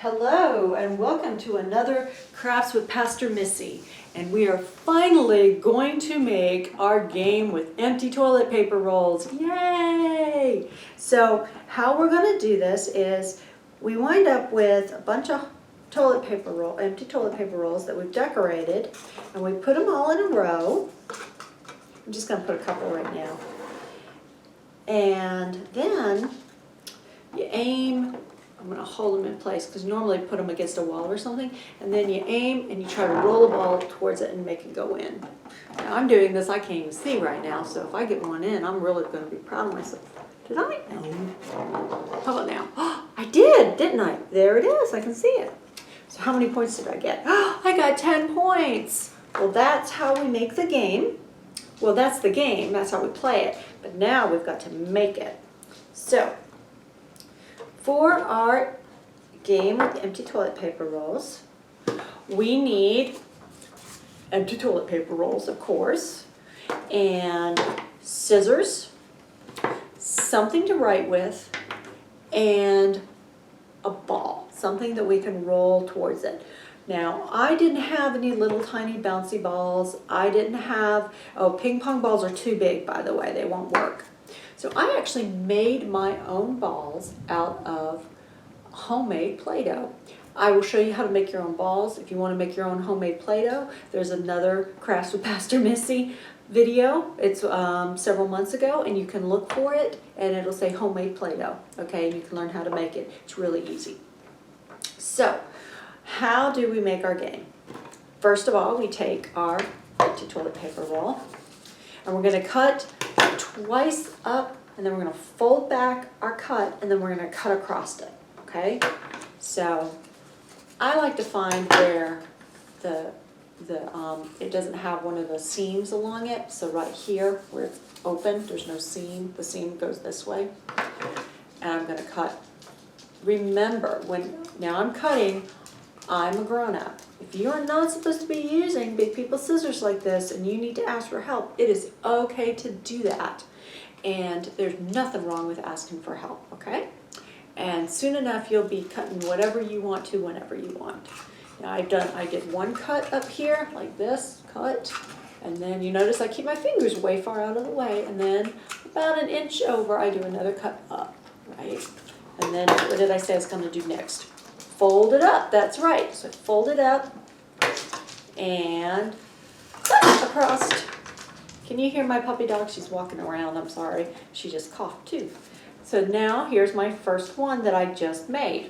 Hello and welcome to another Crafts with Pastor Missy, and we are finally going to make our game with empty toilet paper rolls. Yay! So how we're going to do this is we wind up with a bunch of empty toilet paper rolls that we've decorated, and we put them all in a row. I'm just going to put a couple right now. And then you aim. I'm going to hold them in place because normally put them against a wall or something, and then you aim and you try to roll the ball towards it and make it go in. Now I'm doing this, I can't even see right now, so if I get one in, I'm really going to be proud of myself. Did I? No. How about now? I did, didn't I? There it is, I can see it. So how many points did I get? I got 10 points. Well, that's how we make the game. Well, that's the game, that's how we play it, but now we've got to make it. So, for our game with empty toilet paper rolls, we need empty toilet paper rolls, of course, and scissors, something to write with, and a ball, something that we can roll towards it. Now, I didn't have any little tiny bouncy balls. I didn't have, ping pong balls are too big, by the way, they won't work. So I actually made my own balls out of homemade Play-Doh. I will show you how to make your own balls. If you want to make your own homemade Play-Doh, there's another Crafts with Pastor Missy video. It's several months ago, and you can look for it, and it'll say homemade Play-Doh, okay? And you can learn how to make it. It's really easy. So, how do we make our game? First of all, we take our empty toilet paper roll, and we're going to cut twice up, and then we're going to fold back our cut, and then we're going to cut across it, okay? So I like to find where it doesn't have one of the seams along it. So right here where it's open, there's no seam. The seam goes this way, and I'm going to cut. Remember, now I'm cutting, I'm a grown-up. If you are not supposed to be using big people scissors like this and you need to ask for help, it is okay to do that. And there's nothing wrong with asking for help, okay? And soon enough you'll be cutting whatever you want to whenever you want. Now I did one cut up here like this, cut, and then you notice I keep my fingers way far out of the way, and then about an inch over I do another cut up, right? And then what did I say I was going to do next? Fold it up, that's right. So fold it up and cut across. Can you hear my puppy dog? She's walking around, I'm sorry. She just coughed too. So now here's my first one that I just made.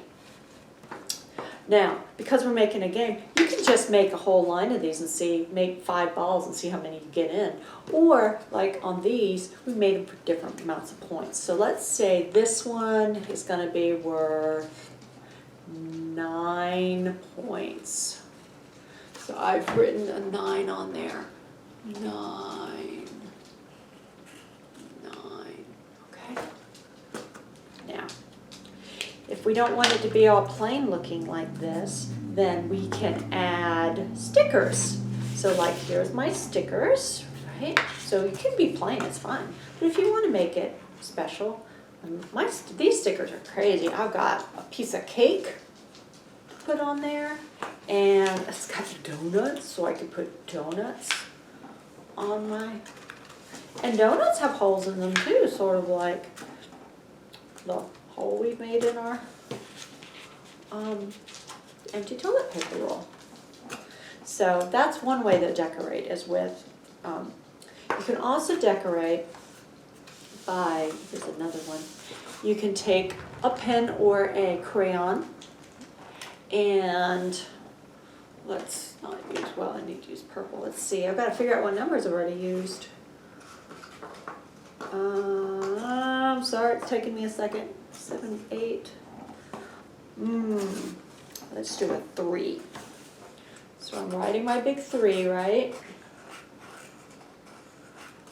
Now, because we're making a game, you can just make a whole line of these and make 5 balls and see how many you get in. Or, like on these, we made them for different amounts of points. So let's say this one is going to be worth 9 points. So I've written a 9 on there. 9. Okay. Now, if we don't want it to be all plain looking like this, then we can add stickers. So like here's my stickers, right? So it can be plain, it's fine. But if you want to make it special, these stickers are crazy. I've got a piece of cake to put on there, and it's got donuts, so I can put donuts on and donuts have holes in them too, sort of like the hole we've made in our empty toilet paper roll. So that's one way to decorate, is with, you can also decorate by, here's another one, you can take a pen or a crayon, and let's not use, well, I need to use purple. Let's see, I've got to figure out what numbers I've already used. I'm sorry, it's taking me a second. 7, 8. Let's do a 3. So I'm writing my big 3, right?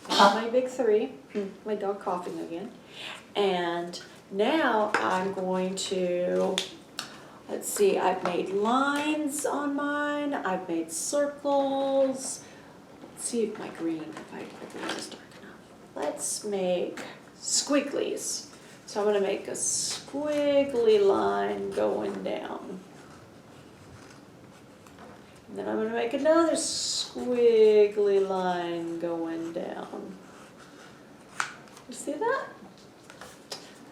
My big 3. My dog coughing again. And now I'm going to, let's see, I've made lines on mine. I've made circles. Let's see if my green is dark enough. Let's make squigglies. So I'm going to make a squiggly line going down. And then I'm going to make another squiggly line going down. You see that?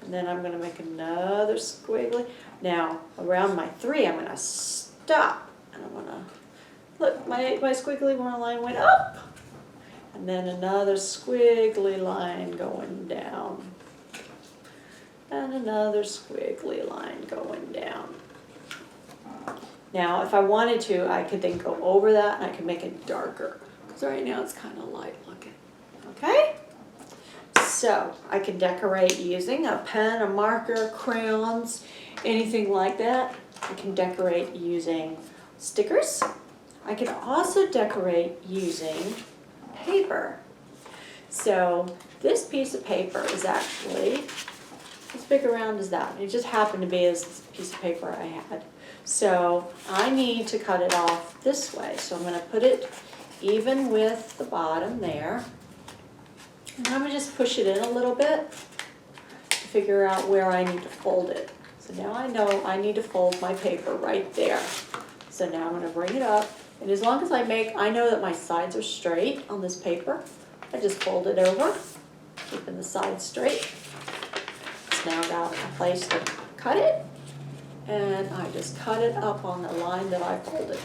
And then I'm going to make another squiggly. Now, around my 3, I'm going to stop. And I'm going to, look, my squiggly line went up. And then another squiggly line going down. And another squiggly line going down. Now, if I wanted to, I could then go over that and I could make it darker. Because right now it's kind of light looking. Okay? So, I can decorate using a pen, a marker, crayons, anything like that. I can decorate using stickers. I can also decorate using paper. So, this piece of paper is actually as big around as that. It just happened to be this piece of paper I had. So I need to cut it off this way. So I'm going to put it even with the bottom there. And I'm going to just push it in a little bit to figure out where I need to fold it. So now I know I need to fold my paper right there. So now I'm going to bring it up. And as long as I know that my sides are straight on this paper, I just fold it over, keeping the sides straight. Now got a place to cut it, and I just cut it up on the line that I folded.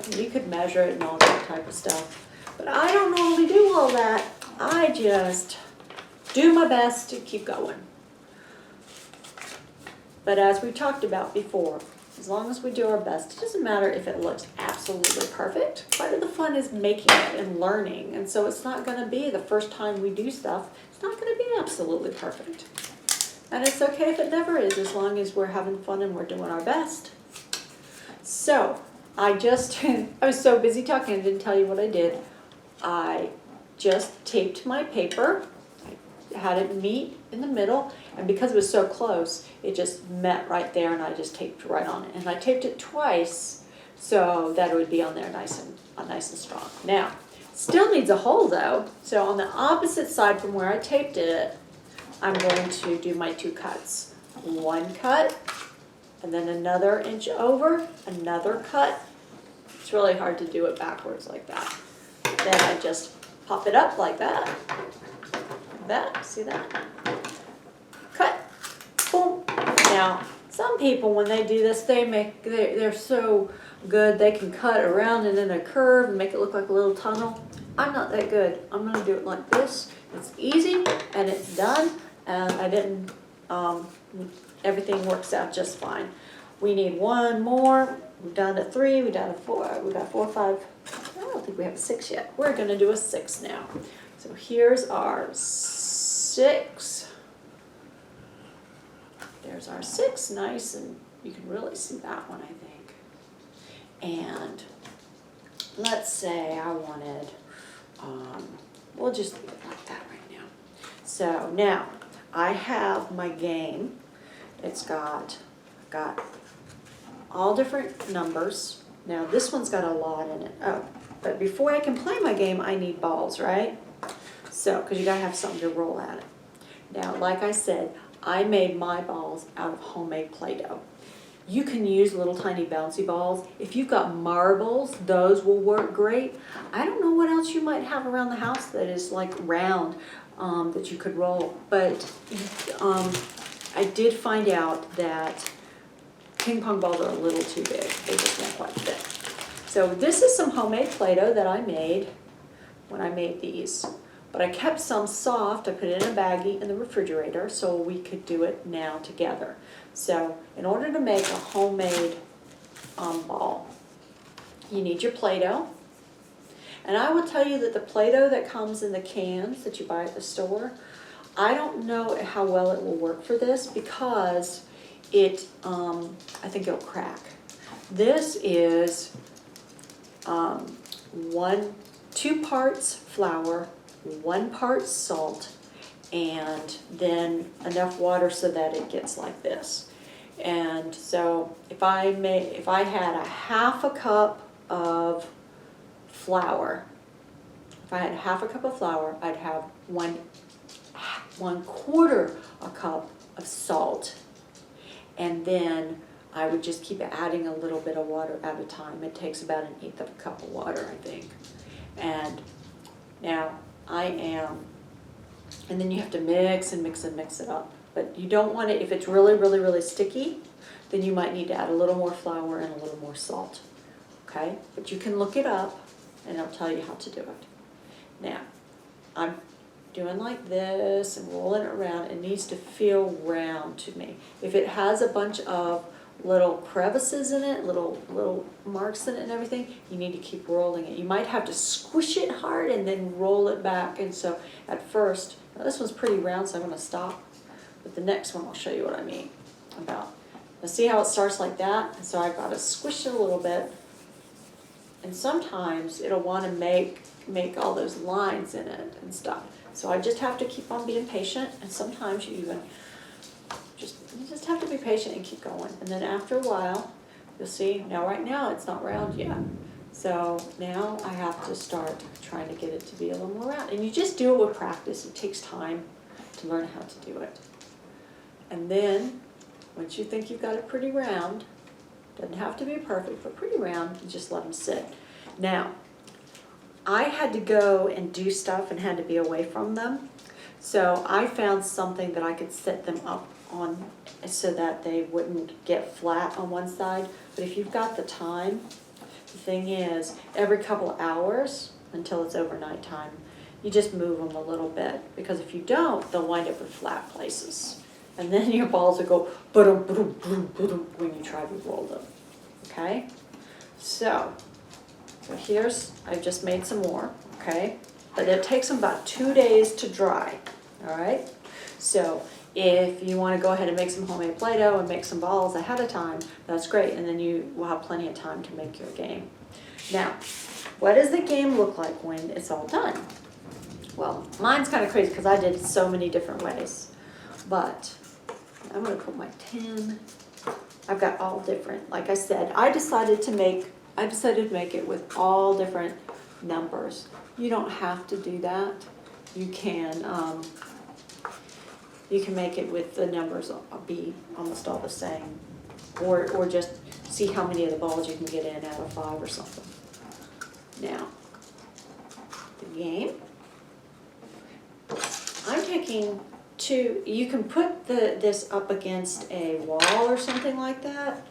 And you could measure it and all that type of stuff, but I don't normally do all that. I just do my best to keep going. But as we talked about before, as long as we do our best, it doesn't matter if it looks absolutely perfect. Part of the fun is making it and learning, and so it's not going to be the first time we do stuff, it's not going to be absolutely perfect. And it's okay if it never is, as long as we're having fun and we're doing our best. So, I was so busy talking, I didn't tell you what I did. I just taped my paper, I had it meet in the middle, and because it was so close, it just met right there, and I just taped right on it. And I taped it twice, so that it would be on there nice and strong. Now, still needs a hole though, so on the opposite side from where I taped it, I'm going to do my 2 cuts. One cut, and then another inch over, another cut. It's really hard to do it backwards like that. Then I just pop it up like that. Like that, see that? Cut, boom. Now, some people when they do this, they're so good, they can cut around it in a curve and make it look like a little tunnel. I'm not that good. I'm gonna do it like this. It's easy and it's done. And I didn't, everything works out just fine. We need one more. We're down to 3, we're down to 4, we got 4, 5, I don't think we have a 6 yet. We're gonna do a 6 now. So here's our 6. There's our 6, nice, and you can really see that one, I think. And let's say I wanted, we'll just leave it like that right now. So now, I have my game. It's got all different numbers. Now this one's got a lot in it. Oh, but before I can play my game, I need balls, right? So, because you gotta have something to roll at it. Now, like I said, I made my balls out of homemade Play-Doh. You can use little tiny bouncy balls. If you've got marbles, those will work great. I don't know what else you might have around the house that is like round. That you could roll, but I did find out that ping pong balls are a little too big. They just won't quite fit. So this is some homemade Play-Doh that I made when I made these. But I kept some soft. I put it in a baggie in the refrigerator so we could do it now together. So in order to make a homemade ball, you need your Play-Doh. And I will tell you that the Play-Doh that comes in the cans that you buy at the store, I don't know how well it will work for this because it, I think it'll crack. This is 2 parts flour, 1 part salt, and then enough water so that it gets like this. And so if I had a half a cup of flour, if I had half a cup of flour, I'd have 1/4 a cup of salt. And then I would just keep adding a little bit of water at a time. It takes about 1/8 of a cup of water, I think. And now and then you have to mix and mix and mix it up. But you don't want it, if it's really, really, really sticky, then you might need to add a little more flour and a little more salt, okay? But you can look it up and it'll tell you how to do it. Now, I'm doing like this and rolling it around. It needs to feel round to me. If it has a bunch of little crevices in it, little marks in it and everything, you need to keep rolling it. You might have to squish it hard and then roll it back. And so at first, now this one's pretty round, so I'm gonna stop. But the next one, I'll show you what I mean about. Now see how it starts like that? And so I've got to squish it a little bit. And sometimes it'll want to make all those lines in it and stuff. So I just have to keep on being patient, and sometimes you just have to be patient and keep going. And then after a while, you'll see, now right now it's not round yet. So now I have to start trying to get it to be a little more round. And you just do it with practice. It takes time to learn how to do it. And then, once you think you've got it pretty round, doesn't have to be perfect, but pretty round, you just let them sit. Now, I had to go and do stuff and had to be away from them. So I found something that I could set them up on so that they wouldn't get flat on one side. But if you've got the time, the thing is, every couple of hours until it's overnight time, you just move them a little bit. Because if you don't, they'll wind up in flat places. And then your balls will go ba-dum, ba-dum, ba-dum, ba-dum, when you try to roll them. Okay? So I've just made some more, okay? But it takes them about 2 days to dry, all right? So if you want to go ahead and make some homemade Play-Doh and make some balls ahead of time, that's great. And then you will have plenty of time to make your game. Now, what does the game look like when it's all done? Well, mine's kind of crazy because I did so many different ways. But I'm going to put my 10. I've got all different. Like I said, I decided to make it with all different numbers. You don't have to do that. You can make it with the numbers be almost all the same, or just see how many of the balls you can get in out of 5 or something. Now, the game. I'm taking 2. You can put this up against a wall or something like that.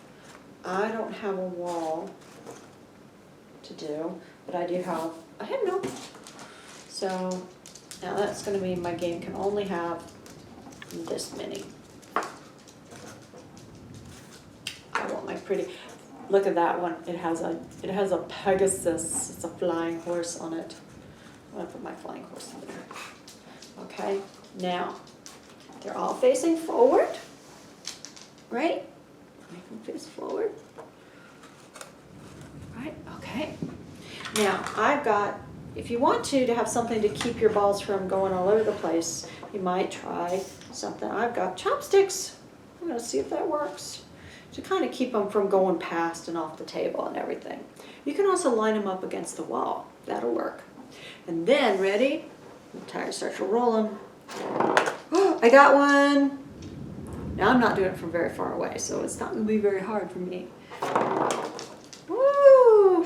I don't have a wall to do, but I have no. So now that's going to mean my game can only have this many. I want my pretty. Look at that one. It has a Pegasus. It's a flying horse on it. I'm going to put my flying horse in there. Okay. Now they're all facing forward, right? Make them face forward. Right, okay. Now, I've got, if you want to have something to keep your balls from going all over the place, you might try something. I've got chopsticks. I'm going to see if that works. To kind of keep them from going past and off the table and everything. You can also line them up against the wall. That'll work. And then, ready? The tire starts to roll them. Oh, I got one. Now I'm not doing it from very far away, so it's not going to be very hard for me. Woo!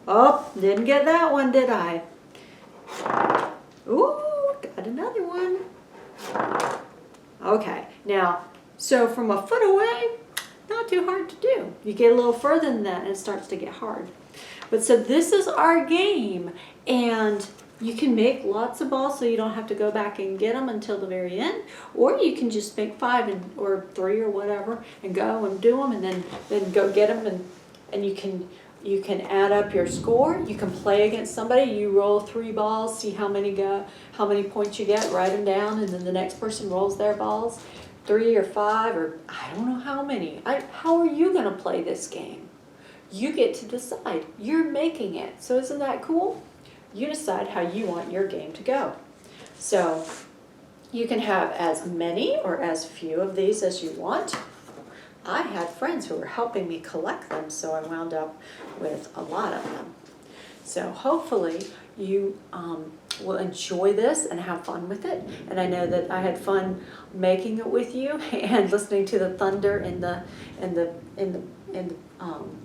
Oh, didn't get that one, did I? Ooh, got another one. Okay, now, so from a foot away, not too hard to do. You get a little further than that and it starts to get hard. But so this is our game, and you can make lots of balls so you don't have to go back and get them until the very end, or you can just make 5 or 3 or whatever and go and do them and then go get them, and you can add up your score. You can play against somebody. You roll 3 balls, see how many points you get, write them down, and then the next person rolls their balls, 3 or 5 or I don't know how many. How are you going to play this game? You get to decide. You're making it. So isn't that cool? You decide how you want your game to go. So you can have as many or as few of these as you want. I had friends who were helping me collect them, so I wound up with a lot of them. So hopefully you will enjoy this and have fun with it. And I know that I had fun making it with you and listening to the thunder in the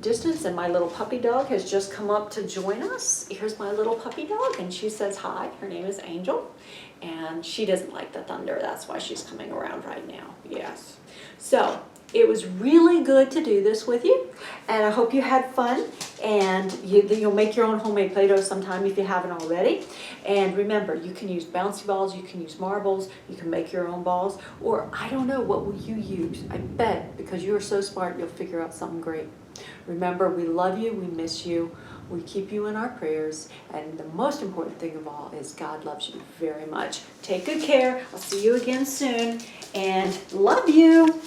distance. And my little puppy dog has just come up to join us. Here's my little puppy dog, and she says hi. Her name is Angel, and she doesn't like the thunder. That's why she's coming around right now. Yes. So it was really good to do this with you, and I hope you had fun, and you'll make your own homemade Play-Doh sometime if you haven't already. And remember, you can use bouncy balls, you can use marbles, you can make your own balls, or I don't know, what will you use? I bet, because you're so smart, you'll figure out something great. Remember, we love you, we miss you, we keep you in our prayers, and the most important thing of all is God loves you very much. Take good care. I'll see you again soon, and love you.